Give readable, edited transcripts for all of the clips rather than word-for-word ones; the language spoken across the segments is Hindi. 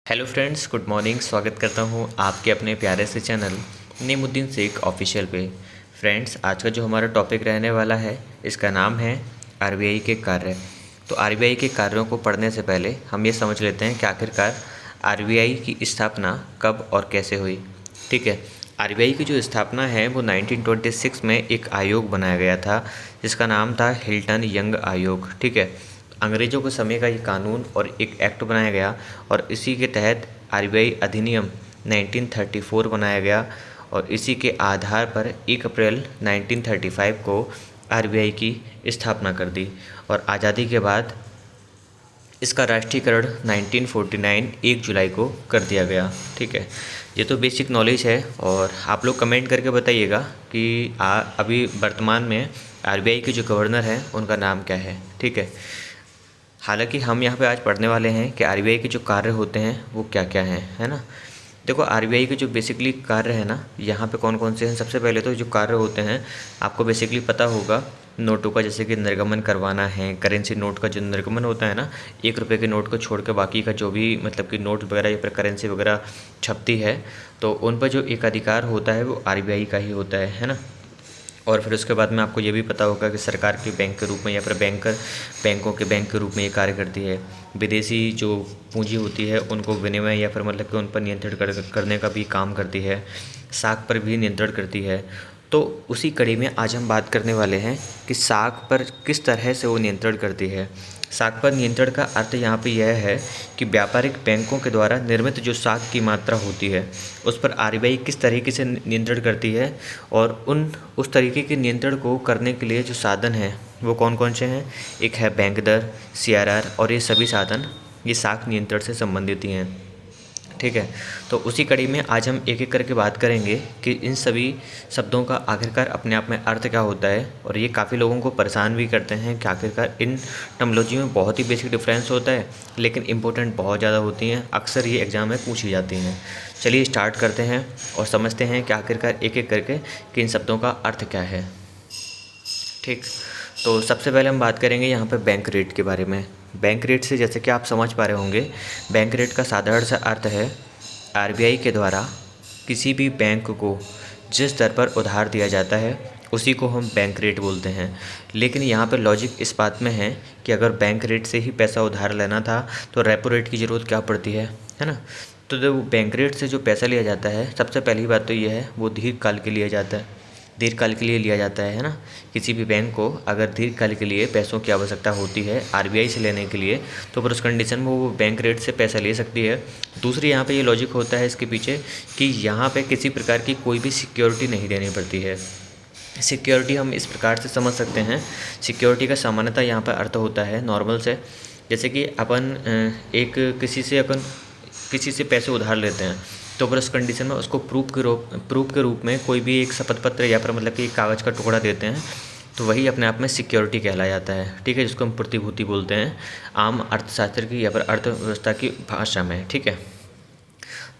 Hello friends, good morning. स्वागत करता हूँ आपके अपने प्यारे से चैनल नेमुद्दीन शेख ऑफिशियल पे। फ्रेंड्स, आज का जो हमारा टॉपिक रहने वाला है इसका नाम है आरबीआई के कार्य। तो आरबीआई के कार्यों को पढ़ने से पहले हम ये समझ लेते हैं कि आखिरकार आरबीआई की स्थापना कब और कैसे हुई। ठीक है, आरबीआई की जो स्थापना है वो 1926 में एक आयोग बनाया गया था जिसका नाम था हिल्टन यंग आयोग। ठीक है, अंग्रेज़ों के समय का ये कानून और एक एक्ट बनाया गया और इसी के तहत आरबीआई अधिनियम 1934 बनाया गया और इसी के आधार पर 1 अप्रैल 1935 को आरबीआई की स्थापना कर दी और आज़ादी के बाद इसका राष्ट्रीयकरण 1949 1 जुलाई को कर दिया गया। ठीक है, ये तो बेसिक नॉलेज है और आप लोग कमेंट करके बताइएगा कि अभी वर्तमान में आरबीआई के जो गवर्नर हैं उनका नाम क्या है। ठीक है, हालांकि हम यहाँ पे आज पढ़ने वाले हैं कि आरबीआई के जो कार्य होते हैं वो क्या क्या हैं, है ना। देखो, आरबीआई के जो बेसिकली कार्य है ना, यहाँ पे कौन कौन से हैं। सबसे पहले तो जो कार्य होते हैं आपको बेसिकली पता होगा, नोटों का जैसे कि निर्गमन करवाना है। करेंसी नोट का जो निर्गमन होता है ना, 1 रुपये के नोट को छोड़ के बाकी का जो भी मतलब कि नोट वगैरह या फिर करेंसी वगैरह छपती है तो उन पर जो एक अधिकार होता है वो आरबीआई का ही होता है ना। और फिर उसके बाद में आपको ये भी पता होगा कि सरकार के बैंक के रूप में या फिर बैंकों के बैंक के रूप में ये कार्य करती है। विदेशी जो पूंजी होती है उनको विनिमय या फिर मतलब कि उन पर नियंत्रण करने का भी काम करती है। साख पर भी नियंत्रण करती है। तो उसी कड़ी में आज हम बात करने वाले हैं कि साख पर किस तरह से वो नियंत्रण करती है। साख पर नियंत्रण का अर्थ यहाँ पे यह है कि व्यापारिक बैंकों के द्वारा निर्मित जो साख की मात्रा होती है उस पर आरबीआई किस तरीके से नियंत्रण करती है और उस तरीके के नियंत्रण को करने के लिए जो साधन हैं वो कौन कौन से हैं। एक है बैंक दर, सीआरआर, और ये सभी साधन ये साख नियंत्रण से संबंधित ही हैं। ठीक है, तो उसी कड़ी में आज हम एक एक करके बात करेंगे कि इन सभी शब्दों का आखिरकार अपने आप में अर्थ क्या होता है। और ये काफ़ी लोगों को परेशान भी करते हैं कि आखिरकार इन टर्मोलॉजी में बहुत ही बेसिक डिफरेंस होता है लेकिन इंपॉर्टेंट बहुत ज़्यादा होती हैं। अक्सर ये एग्ज़ाम में पूछी जाती हैं। चलिए स्टार्ट करते हैं और समझते हैं कि आखिरकार एक एक करके कि इन शब्दों का अर्थ क्या है। ठीक, तो सबसे पहले हम बात करेंगे यहाँ पर बैंक रेट के बारे में। बैंक रेट से जैसे कि आप समझ पा रहे होंगे, बैंक रेट का साधारण सा अर्थ है आरबीआई के द्वारा किसी भी बैंक को जिस दर पर उधार दिया जाता है उसी को हम बैंक रेट बोलते हैं। लेकिन यहाँ पर लॉजिक इस बात में है कि अगर बैंक रेट से ही पैसा उधार लेना था तो रेपो रेट की ज़रूरत क्या पड़ती है ना। तो जो बैंक रेट से जो पैसा लिया जाता है, सबसे पहली बात तो ये है वो दीर्घकाल के लिए जाता है, दीर्घकाल के लिए लिया जाता है ना। किसी भी बैंक को अगर दीर्घकाल के लिए पैसों की आवश्यकता होती है आरबीआई से लेने के लिए तो फिर उस कंडीशन में वो बैंक रेट से पैसा ले सकती है। दूसरी यहाँ पे ये लॉजिक होता है इसके पीछे कि यहाँ पे किसी प्रकार की कोई भी सिक्योरिटी नहीं देनी पड़ती है। सिक्योरिटी हम इस प्रकार से समझ सकते हैं, सिक्योरिटी का सामान्यतः यहाँ पर अर्थ होता है नॉर्मल से, जैसे कि एक किसी से पैसे उधार लेते हैं तो फिर उस कंडीशन में उसको प्रूफ के रूप में कोई भी एक शपथ पत्र या फिर मतलब कि एक कागज़ का टुकड़ा देते हैं तो वही अपने आप में सिक्योरिटी कहला जाता है। ठीक है, जिसको हम प्रतिभूति बोलते हैं आम अर्थशास्त्र की या फिर अर्थव्यवस्था की भाषा में। ठीक है,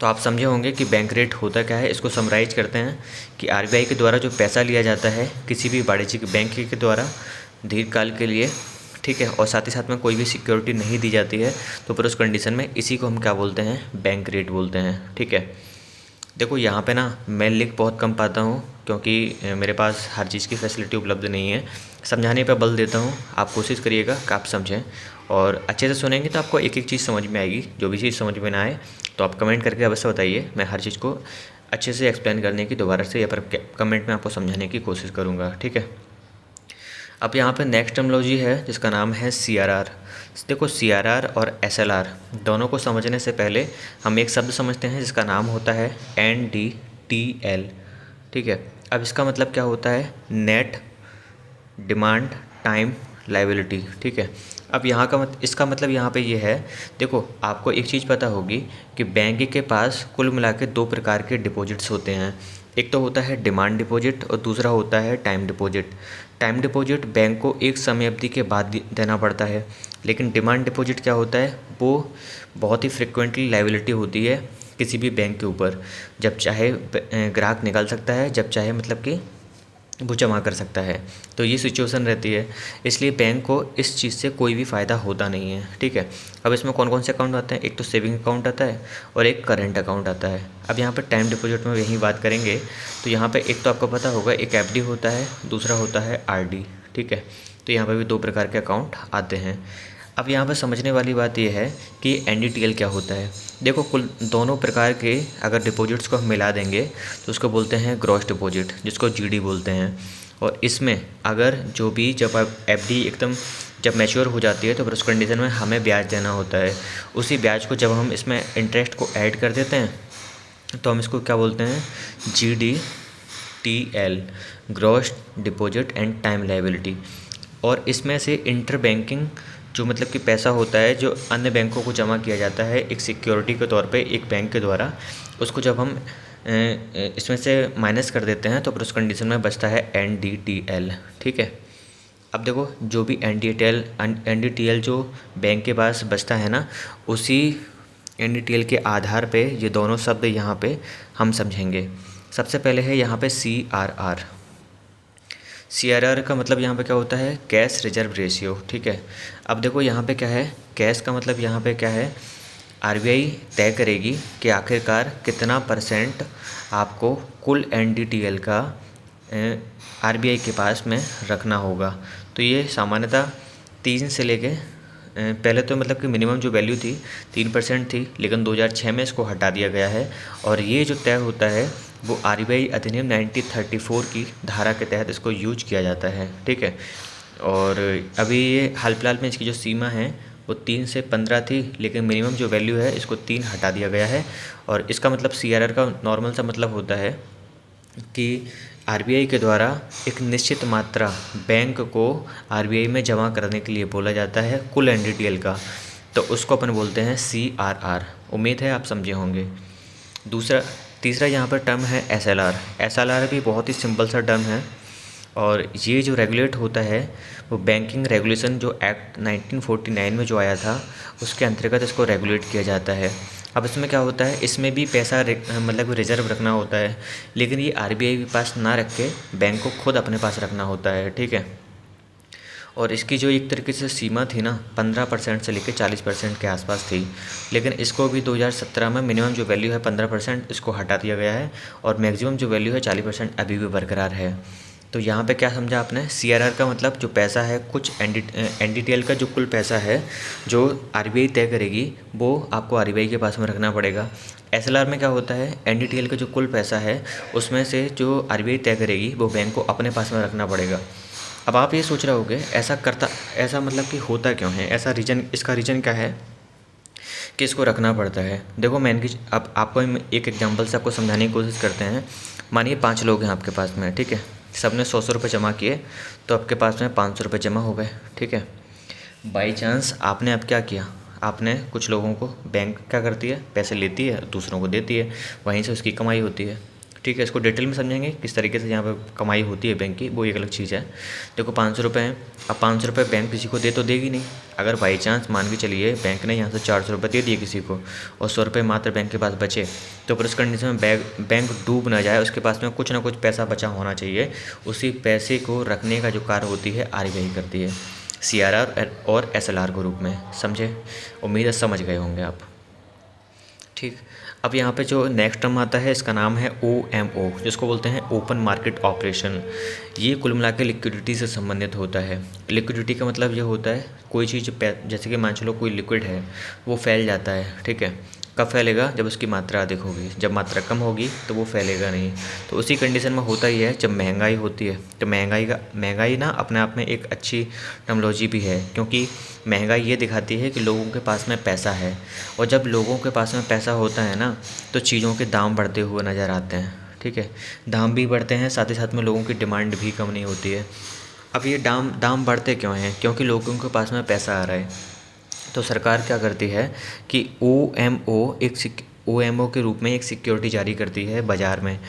तो आप समझे होंगे कि बैंक रेट होता क्या है। इसको समराइज करते हैं कि आरबीआई के द्वारा जो पैसा लिया जाता है किसी भी वाणिज्यिक बैंक के द्वारा दीर्घकाल के लिए, ठीक है, और साथ ही साथ में कोई भी सिक्योरिटी नहीं दी जाती है तो फिर उस कंडीशन में इसी को हम क्या बोलते हैं, बैंक रेट बोलते हैं। ठीक है, देखो यहाँ पे ना मैं लिख बहुत कम पाता हूँ क्योंकि मेरे पास हर चीज़ की फैसिलिटी उपलब्ध नहीं है। समझाने पे बल देता हूँ, आप कोशिश करिएगा कि आप समझें और अच्छे से सुनेंगे तो आपको एक एक चीज़ समझ में आएगी। जो भी चीज़ समझ में ना आए तो आप कमेंट करके अवश्य बताइए, मैं हर चीज़ को अच्छे से एक्सप्लेन करने की दोबारा से या फिर कमेंट में आपको समझाने की कोशिश करूँगा। ठीक है, अब यहाँ पे नेक्स्ट टर्मिनोलॉजी है जिसका नाम है सीआरआर। देखो, सीआरआर और एसएलआर दोनों को समझने से पहले हम एक शब्द समझते हैं जिसका नाम होता है एनडीटीएल। ठीक है, अब इसका मतलब क्या होता है, नेट डिमांड टाइम लायबिलिटी। ठीक है, अब यहाँ का इसका मतलब यहाँ पे ये है, देखो आपको एक चीज़ पता होगी कि बैंक के पास कुल मिला के 2 प्रकार के डिपॉजिट्स होते हैं। एक तो होता है डिमांड डिपॉजिट और दूसरा होता है time deposit. Time deposit bank को एक समय अवधि के बाद देना पड़ता है, लेकिन डिमांड डिपॉजिट क्या होता है, वो बहुत ही फ्रिक्वेंटली लायबिलिटी होती है किसी भी बैंक के ऊपर। जब चाहे ग्राहक निकाल सकता है, जब चाहे मतलब कि वो जमा कर सकता है। तो ये सिचुएशन रहती है, इसलिए बैंक को इस चीज़ से कोई भी फ़ायदा होता नहीं है, ठीक है। अब इसमें कौन कौन से अकाउंट आते हैं, एक तो सेविंग अकाउंट आता है और एक करेंट अकाउंट आता है। अब यहाँ पर टाइम डिपॉजिट में यही बात करेंगे, तो यहाँ पे एक तो आपको पता होगा एक एफडी होता है, दूसरा होता है आरडी, ठीक है। तो यहाँ पर भी दो प्रकार के अकाउंट आते हैं। अब यहाँ पर समझने वाली बात यह है कि एनडीटीएल क्या होता है। देखो, कुल दोनों प्रकार के अगर डिपॉजिट्स को हम मिला देंगे तो उसको बोलते हैं ग्रॉस डिपॉजिट, जिसको जीडी बोलते हैं। और इसमें अगर जो भी जब आप एफडी एकदम जब मैच्योर हो जाती है तो फिर उस कंडीशन में हमें ब्याज देना होता है। उसी ब्याज को जब हम इसमें इंटरेस्ट को ऐड कर देते हैं तो हम इसको क्या बोलते हैं, GDTL, gross deposit and time liability. और इसमें से इंटर बैंकिंग जो मतलब कि पैसा होता है जो अन्य बैंकों को जमा किया जाता है एक सिक्योरिटी के तौर पे एक बैंक के द्वारा, उसको जब हम इसमें से माइनस कर देते हैं तो फिर उस कंडीशन में बचता है NDTL, ठीक है। अब देखो, जो भी NDTL जो बैंक के पास बचता है ना, उसी NDTL के आधार पे ये दोनों शब्द यहाँ पे हम समझेंगे। सबसे पहले है यहाँ पे CRR का मतलब यहाँ पे क्या होता है, कैश रिजर्व रेशियो, ठीक है। अब देखो यहाँ पे क्या है, कैश का मतलब यहाँ पे क्या है, आरबीआई तय करेगी कि आखिरकार कितना परसेंट आपको कुल NDTL का आरबीआई के पास में रखना होगा। तो ये सामान्यतः 3 से लेके पहले तो मतलब कि मिनिमम जो वैल्यू थी 3% थी, लेकिन 2006 में इसको हटा दिया गया है। और ये जो तय होता है वो आरबीआई अधिनियम 1934 की धारा के तहत इसको यूज किया जाता है, ठीक है। और अभी ये हाल फिलहाल में इसकी जो सीमा है वो 3 से 15 थी, लेकिन मिनिमम जो वैल्यू है इसको 3 हटा दिया गया है। और इसका मतलब CRR का नॉर्मल सा मतलब होता है कि आरबीआई के द्वारा एक निश्चित मात्रा बैंक को आरबीआई में जमा करने के लिए बोला जाता है कुल NDTL का, तो उसको अपन बोलते हैं CRR। उम्मीद है आप समझे होंगे। तीसरा यहाँ पर टर्म है SLR भी बहुत ही सिंपल सा टर्म है, और ये जो रेगुलेट होता है वो बैंकिंग रेगुलेशन जो एक्ट 1949 में जो आया था उसके अंतर्गत इसको रेगुलेट किया जाता है। अब इसमें क्या होता है, इसमें भी पैसा मतलब रिजर्व रखना होता है, लेकिन ये आरबीआई के पास ना रख के बैंक को खुद अपने पास रखना होता है, ठीक है। और इसकी जो एक तरीके से सीमा थी ना 15% से लेकर 40% के आसपास थी, लेकिन इसको भी 2017 में मिनिमम जो वैल्यू है 15% इसको हटा दिया गया है और मैक्सिमम जो वैल्यू है 40% अभी भी बरकरार है। तो यहाँ पे क्या समझा आपने, CRR का मतलब जो पैसा है कुछ NDTL का जो कुल पैसा है जो आरबीआई तय करेगी वो आपको आरबीआई के पास में रखना पड़ेगा। SLR में क्या होता है, NDTL का जो कुल पैसा है उसमें से जो आरबीआई तय करेगी वो बैंक को अपने पास में रखना पड़ेगा। अब आप ये सोच रहे होगे ऐसा मतलब कि होता क्यों है, इसका रीज़न क्या है कि इसको रखना पड़ता है। देखो, अब आपको एक एग्जांपल से आपको समझाने की कोशिश करते हैं। मानिए 5 लोग हैं आपके पास में, ठीक है। सबने 100 रुपये जमा किए तो आपके पास में 500 रुपये जमा हो गए, ठीक है। बाई चांस आपने अब क्या किया, आपने कुछ लोगों को, बैंक क्या करती है पैसे लेती है दूसरों को देती है, वहीं से उसकी कमाई होती है, ठीक है। इसको डिटेल में समझेंगे किस तरीके से यहाँ पर कमाई होती है बैंक की, वो एक अलग चीज़ है। देखो 500 रुपये हैं, अब 500 रुपये बैंक किसी को दे तो देगी नहीं। अगर बाई चांस मान के चलिए बैंक ने यहाँ से 400 रुपये दे दिए किसी को और 100 रुपये मात्र बैंक के पास बचे, तो फिर उस कंडीशन में बैंक डूब ना जाए, उसके पास में कुछ ना कुछ पैसा बचा होना चाहिए। उसी पैसे को रखने का जो कार्य होती है आरबीआई करती है, CRR और SLR के रूप में, समझे। उम्मीद है समझ गए होंगे आप, ठीक। अब यहाँ पे जो नेक्स्ट टर्म आता है इसका नाम है OMO, जिसको बोलते हैं ओपन मार्केट ऑपरेशन। ये कुल मिला के लिक्विडिटी से संबंधित होता है। लिक्विडिटी का मतलब ये होता है कोई चीज़ जैसे कि मान चलो कोई लिक्विड है वो फैल जाता है, ठीक है। कब फैलेगा, जब उसकी मात्रा अधिक होगी, जब मात्रा कम होगी तो वो फैलेगा नहीं। तो उसी कंडीशन में होता ही है जब महंगाई होती है, तो महंगाई ना अपने आप में एक अच्छी टर्मोलॉजी भी है, क्योंकि महंगाई ये दिखाती है कि लोगों के पास में पैसा है, और जब लोगों के पास में पैसा होता है ना तो चीज़ों के दाम बढ़ते हुए नज़र आते हैं, ठीक है। दाम भी बढ़ते हैं, साथ ही साथ में लोगों की डिमांड भी कम नहीं होती है। अब ये दाम बढ़ते क्यों हैं, क्योंकि लोगों के पास में पैसा आ रहा है। तो सरकार क्या करती है कि OMO के रूप में एक सिक्योरिटी जारी करती है बाज़ार में।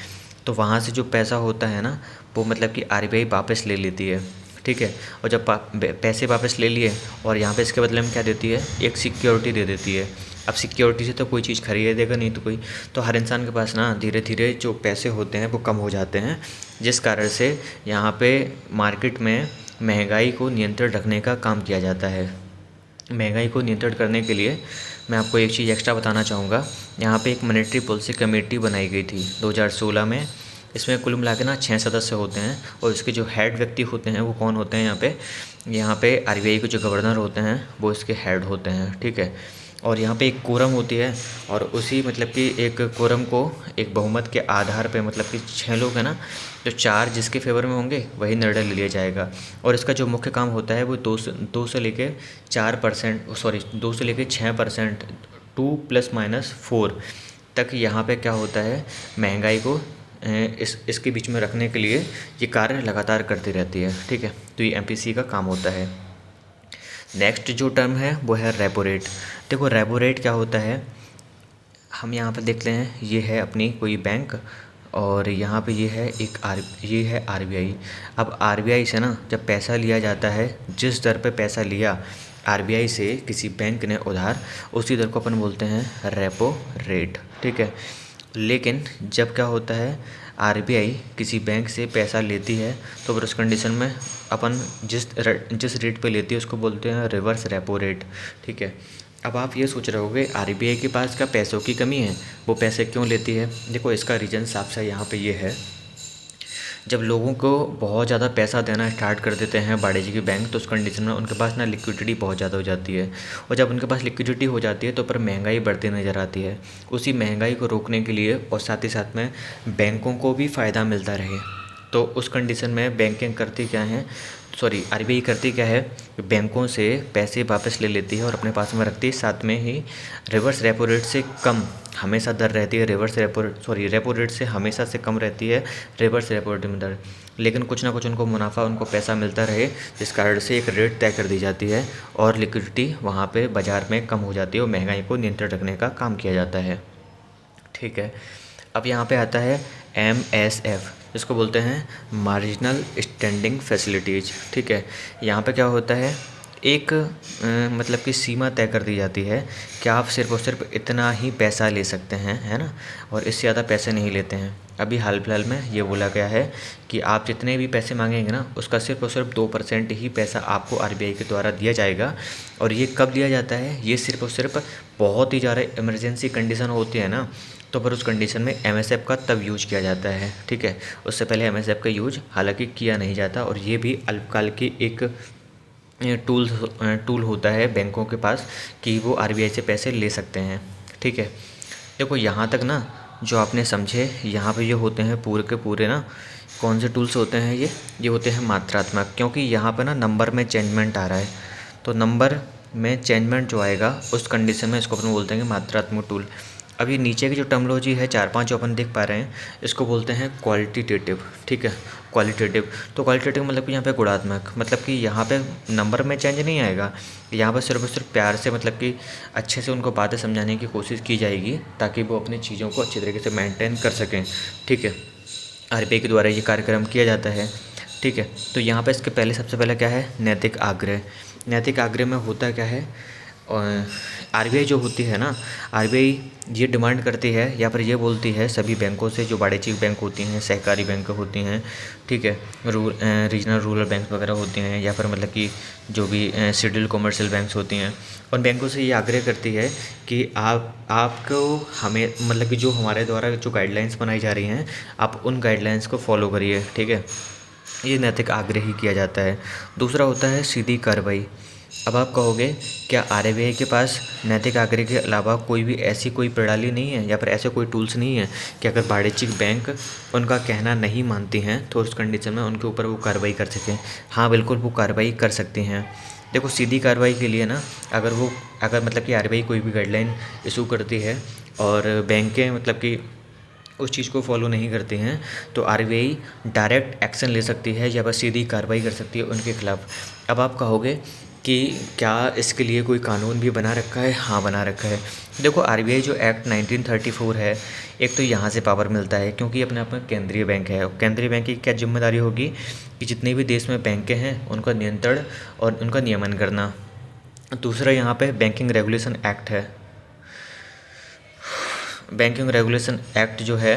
तो वहाँ से जो पैसा होता है ना वो मतलब कि आरबीआई वापस ले लेती है, ठीक है। और जब पैसे वापस ले लिए और यहाँ पे इसके बदले में क्या देती है, एक सिक्योरिटी दे देती है। अब सिक्योरिटी से तो कोई चीज़ खरीदेगा नहीं तो कोई, तो हर इंसान के पास ना धीरे धीरे जो पैसे होते हैं वो कम हो जाते हैं, जिस कारण से यहाँ पे मार्केट में महंगाई को नियंत्रण रखने का काम किया जाता है। महंगाई को नियंत्रण करने के लिए मैं आपको एक चीज़ एक्स्ट्रा बताना चाहूँगा। यहाँ पे एक मॉनेटरी पॉलिसी कमेटी बनाई गई थी 2016 में। इसमें कुल मिला के ना 6 सदस्य होते हैं और इसके जो हेड व्यक्ति होते हैं वो कौन होते हैं यहाँ पे आरबीआई के जो गवर्नर होते हैं वो इसके हेड होते हैं, ठीक है। और यहाँ पे एक कोरम होती है और उसी मतलब कि एक कोरम को एक बहुमत के आधार पे मतलब कि 6 लोग हैं ना, तो 4 जिसके फेवर में होंगे वही निर्णय ले लिया जाएगा। और इसका जो मुख्य काम होता है वो 2 से लेके 4%, सॉरी 2 से लेके 6%, 2 ± 4 तक यहाँ पे क्या होता है, महंगाई को इसके बीच में रखने के लिए ये कार्य लगातार करती रहती है, ठीक है। तो ये एमपीसी का काम होता है। नेक्स्ट जो टर्म है वो है रेपो रेट। देखो रेपो रेट क्या होता है, हम यहाँ पर देखते हैं, ये है अपनी कोई बैंक और यहाँ पे ये है आरबीआई। अब आरबीआई से ना जब पैसा लिया जाता है, जिस दर पे पैसा लिया आरबीआई से किसी बैंक ने उधार, उसी दर को अपन बोलते हैं रेपो रेट, ठीक है। लेकिन जब क्या होता है, आरबीआई किसी बैंक से पैसा लेती है तो फिर उस कंडीशन में अपन जिस रेट पे लेती है उसको बोलते हैं रिवर्स रेपो रेट, ठीक है। अब आप ये सोच रहे होगे आरबीआई के पास क्या पैसों की कमी है, वो पैसे क्यों लेती है। देखो इसका रीज़न साफ सा यहाँ पे ये है, जब लोगों को बहुत ज़्यादा पैसा देना स्टार्ट कर देते हैं वाणिज्यिक की बैंक, तो उस कंडीशन में उनके पास ना लिक्विडिटी बहुत ज़्यादा हो जाती है। और जब उनके पास लिक्विडिटी हो जाती है तो पर महंगाई बढ़ती नज़र आती है। उसी महंगाई को रोकने के लिए और साथ ही साथ में बैंकों को भी फ़ायदा मिलता रहे, तो उस कंडीशन में बैंकिंग करती क्या है, सॉरी आरबीआई करती क्या है, बैंकों से पैसे वापस ले लेती है और अपने पास में रखती है। साथ में ही रिवर्स रेपो रेट से कम हमेशा दर रहती है, रेपो रेट से हमेशा से कम रहती है रिवर्स रेपो रेट में दर। लेकिन कुछ ना कुछ उनको मुनाफा, उनको पैसा मिलता रहे, जिस कारण से एक रेट तय कर दी जाती है और लिक्विडिटी वहाँ पे बाज़ार में कम हो जाती है और महंगाई को नियंत्रण रखने का काम किया जाता है, ठीक है। अब यहाँ पे आता है MSF, इसको बोलते हैं मार्जिनल स्टैंडिंग फैसिलिटीज़, ठीक है। यहाँ पे क्या होता है, एक मतलब कि सीमा तय कर दी जाती है कि आप सिर्फ और सिर्फ इतना ही पैसा ले सकते हैं, है ना, और इससे ज़्यादा पैसे नहीं लेते हैं। अभी हाल फिलहाल में ये बोला गया है कि आप जितने भी पैसे मांगेंगे ना, उसका सिर्फ और सिर्फ 2% ही पैसा आपको आरबीआई के द्वारा दिया जाएगा। और ये कब दिया जाता है, ये सिर्फ और सिर्फ बहुत ही ज़्यादा इमरजेंसी कंडीशन होती है ना, तो फिर उस कंडीशन में एमएसएफ का तब यूज किया जाता है, ठीक है। उससे पहले एमएसएफ का यूज हालांकि किया नहीं जाता, और ये भी अल्पकाल की एक टूल होता है बैंकों के पास कि वो आरबीआई से पैसे ले सकते हैं, ठीक है। देखो यहाँ तक ना जो आपने समझे, यहाँ पे ये होते हैं पूरे के पूरे ना, कौन से टूल्स होते हैं ये होते हैं मात्रात्मक, क्योंकि यहाँ पे ना नंबर में चेंजमेंट आ रहा है, तो नंबर में चेंजमेंट जो आएगा उस कंडीशन में इसको अपन बोलते हैं मात्रात्मक टूल। अब ये नीचे की जो टर्मोलॉजी है 4-5 जो अपन देख पा रहे हैं, इसको बोलते हैं क्वालिटेटिव, ठीक है। क्वालिटेटिव, तो क्वालिटेटिव मतलब कि यहाँ पे गुणात्मक, मतलब कि यहाँ पे नंबर में चेंज नहीं आएगा, यहाँ पर सिर्फ और सिर्फ प्यार से मतलब कि अच्छे से उनको बातें समझाने की कोशिश की जाएगी ताकि वो अपनी चीज़ों को अच्छी तरीके से मेंटेन कर सकें, ठीक है। आरबीआई के द्वारा ये कार्यक्रम किया जाता है, ठीक है। तो यहाँ पर इसके पहले सबसे पहले क्या है, नैतिक आग्रह। नैतिक आग्रह में होता क्या है, आरबीआई जो होती है ना, आरबीआई ये डिमांड करती है या फिर ये बोलती है सभी बैंकों से, जो वाणिज्यिक बैंक होती हैं, सहकारी बैंक होती हैं, ठीक है, रीजनल रूरल बैंक वगैरह होती हैं, या फिर मतलब कि जो भी शेड्यूल्ड कॉमर्शियल बैंक्स होती हैं, उन बैंकों से ये आग्रह करती है कि आपको हमें मतलब कि जो हमारे द्वारा जो गाइडलाइंस बनाई जा रही हैं, आप उन गाइडलाइंस को फॉलो करिए, ठीक है। ये नैतिक आग्रह ही किया जाता है। दूसरा होता है सीधी कार्रवाई। अब आप कहोगे क्या आरबीआई के पास नैतिक आग्रह के अलावा ऐसी कोई प्रणाली नहीं है या फिर ऐसे कोई टूल्स नहीं है कि अगर वाणिज्यिक बैंक उनका कहना नहीं मानती हैं तो उस कंडीशन में उनके ऊपर वो कार्रवाई कर सकें। हाँ बिल्कुल, वो कार्रवाई कर सकती हैं। देखो सीधी कार्रवाई के लिए ना, अगर मतलब कि आरबीआई कोई भी गाइडलाइन इशू करती है और बैंकें मतलब कि उस चीज़ को फॉलो नहीं करते हैं, तो आरबीआई डायरेक्ट एक्शन ले सकती है या बस सीधी कार्रवाई कर सकती है उनके खिलाफ़। अब आप कहोगे कि क्या इसके लिए कोई कानून भी बना रखा है? हाँ बना रखा है। देखो आरबीआई जो एक्ट 1934 है, एक तो यहाँ से पावर मिलता है क्योंकि अपने आप में केंद्रीय बैंक है। केंद्रीय बैंक की क्या जिम्मेदारी होगी कि जितने भी देश में बैंकें हैं उनका नियंत्रण और उनका नियमन करना। दूसरा यहाँ पे बैंकिंग रेगुलेशन एक्ट है, बैंकिंग रेगुलेशन एक्ट जो है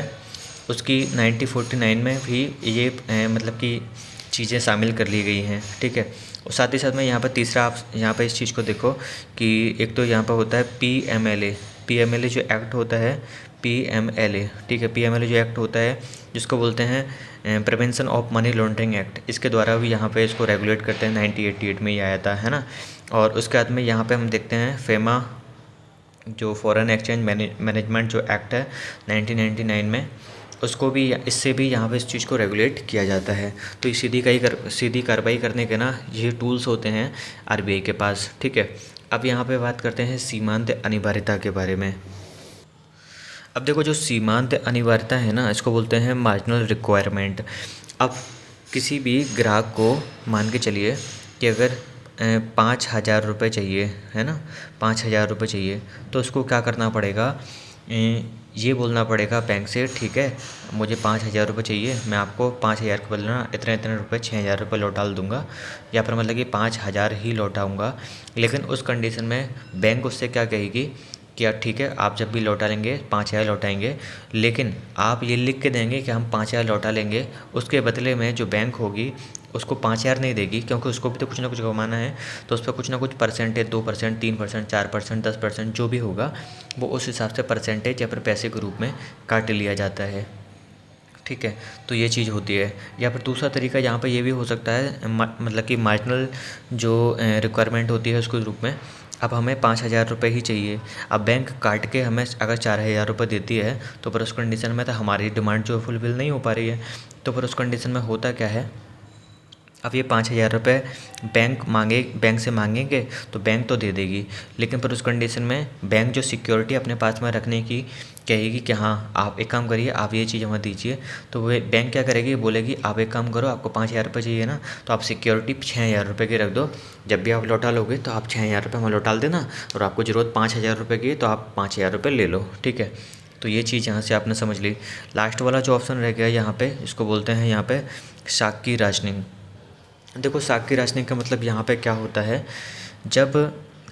उसकी 1949 में भी ये मतलब कि चीज़ें शामिल कर ली गई हैं, ठीक है। और साथ ही साथ में यहाँ पर तीसरा आप यहाँ पर इस चीज़ को देखो कि एक तो यहाँ पर होता है पीएमएलए जो एक्ट होता है, पीएमएलए, ठीक है। पीएमएलए जो एक्ट होता है जिसको बोलते हैं prevention of money laundering act, इसके द्वारा भी यहाँ पे इसको रेगुलेट करते हैं। 1988 में ये आया था, है ना। और उसके बाद में यहाँ पे हम देखते हैं फेमा जो फॉरेन एक्सचेंज मैनेजमेंट जो एक्ट है 1999 में, उसको भी इससे भी यहाँ पे इस चीज़ को रेगुलेट किया जाता है। तो ये सीधी कार्रवाई करने के ना ये टूल्स होते हैं आरबीआई के पास, ठीक है। अब यहाँ पे बात करते हैं सीमांत अनिवार्यता के बारे में। अब देखो जो सीमांत अनिवार्यता है ना, इसको बोलते हैं मार्जिनल रिक्वायरमेंट। अब किसी भी ग्राहक को मान के चलिए कि अगर 5,000 रुपये चाहिए, है ना, 5,000 रुपये चाहिए, तो उसको क्या करना पड़ेगा, ये बोलना पड़ेगा बैंक से, ठीक है मुझे 5,000 रुपये चाहिए, मैं आपको 5,000 के बदले ना इतने इतने रुपये 6,000 रुपये लौटा दूंगा, या फिर मतलब कि 5,000 ही लौटाऊंगा। लेकिन उस कंडीशन में बैंक उससे क्या कहेगी कि यार ठीक है, आप जब भी लौटा लेंगे 5,000 लौटाएंगे, लेकिन आप ये लिख के देंगे कि हम 5,000 लौटा लेंगे। उसके बदले में जो बैंक होगी उसको 5,000 नहीं देगी, क्योंकि उसको भी तो कुछ ना कुछ कमाना है। तो उस पर कुछ ना कुछ परसेंटेज, 2%, 3%, 4%, 10% जो भी होगा वो उस हिसाब से परसेंटेज या फिर पैसे के रूप में काट लिया जाता है, ठीक है। तो ये चीज़ होती है। या फिर दूसरा तरीका यहाँ पर ये भी हो सकता है, मतलब कि मार्जिनल जो रिक्वायरमेंट होती है उसके रूप में। अब हमें 5,000 रुपये ही चाहिए, अब बैंक काट के हमें अगर 4,000 रुपये देती है, तो फिर उस कंडीशन में तो हमारी डिमांड जो फुलफिल नहीं हो पा रही है। तो फिर उस कंडीशन में होता क्या है, अब ये 5,000 रुपये बैंक से मांगेंगे तो बैंक तो दे देगी, लेकिन फिर उस कंडीशन में बैंक जो सिक्योरिटी अपने पास में रखने की कहेगी कि हाँ आप एक काम करिए, आप ये चीज़ हमें दीजिए। तो वो बैंक क्या करेगी, बोलेगी आप एक काम करो, आपको 5,000 रुपये चाहिए ना, तो आप सिक्योरिटी 6,000 रुपये की रख दो। जब भी आप लौटा लोगे तो आप 6,000 रुपये हमें लौटा देना, और आपको ज़रूरत 5,000 रुपये की है तो आप 5,000 रुपये ले लो, ठीक है। तो ये चीज़ यहाँ से आपने समझ ली। लास्ट वाला जो ऑप्शन रह गया यहाँ पे, इसको बोलते हैं यहाँ पे साख राशनिंग। देखो साख राशनिंग का मतलब यहाँ पे क्या होता है, जब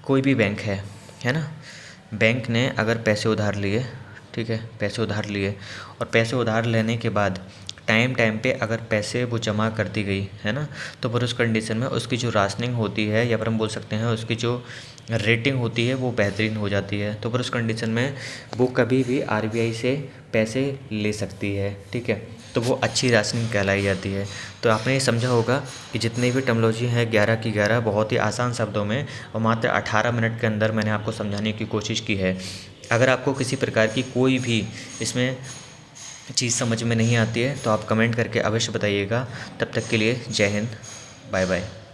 कोई भी बैंक है ना, बैंक ने अगर पैसे उधार लिए, ठीक है, पैसे उधार लिए, और पैसे उधार लेने के बाद टाइम पे अगर पैसे वो जमा कर दी गई, है ना, तो फिर उस कंडीशन में उसकी जो राशनिंग होती है, या फिर हम बोल सकते हैं उसकी जो रेटिंग होती है वो बेहतरीन हो जाती है। तो फिर उस कंडीशन में वो कभी भी आरबीआई से पैसे ले सकती है, ठीक है। तो वो अच्छी राशनिंग कहलाई जाती है। तो आपने ये समझा होगा कि जितनी भी टर्मिनोलॉजी है 11 की 11 बहुत ही आसान शब्दों में और मात्र 18 मिनट के अंदर मैंने आपको समझाने की कोशिश की है। अगर आपको किसी प्रकार की कोई भी इसमें चीज़ समझ में नहीं आती है तो आप कमेंट करके अवश्य बताइएगा। तब तक के लिए जय हिंद, बाय बाय।